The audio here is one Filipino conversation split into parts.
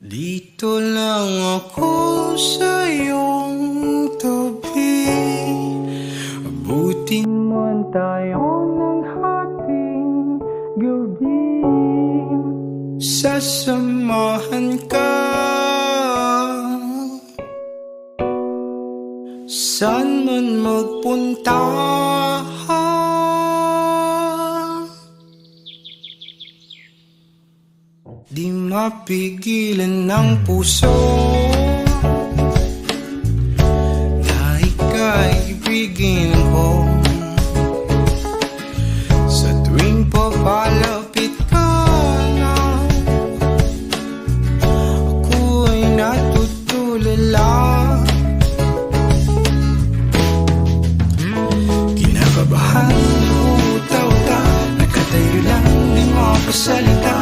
Dito lang ako sa iyong tabi. Abutin man tayo ng hating gabi. Sasamahan ka saan man magpunta. Di mapigilan ng puso na ika'y-ibigin ko. Sa tuwing papalapit ka na, ako'y natutulala. Kinakabahan, uta-uta, nakatayo lang, di makasalita.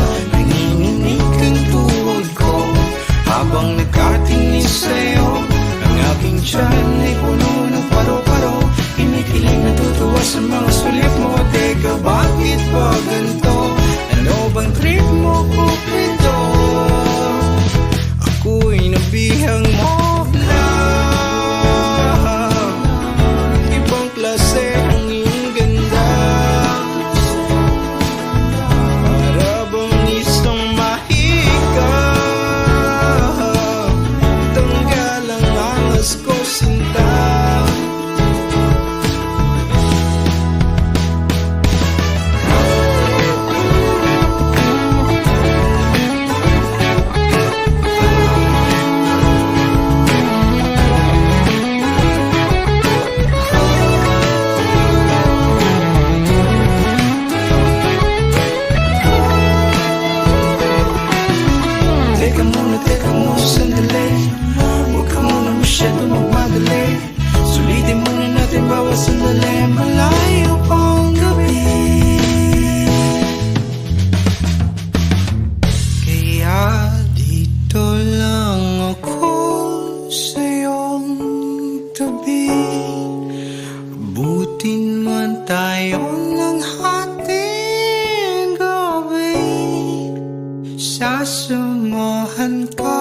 Habang nagkatingin sa'yo, ang aking tiyan ay puno ng paro-paro. Kinikilig natutuwa sa mga sulit mo. Teka, bakit ba ganito? Ano bang trip mo, Cupido? Ako'y nabihang mo na ibang klase ang iyong ganda. Para bang isang mahika ko sinta. Teka muna sandali. Huwag ka muna masyado magmadali. Sulitin muna natin bawat sandali. Malayo pang gabi. Kaya dito lang ako sa iyong tabi. Abutin man tayo ng hating gabi. Sasamahan ka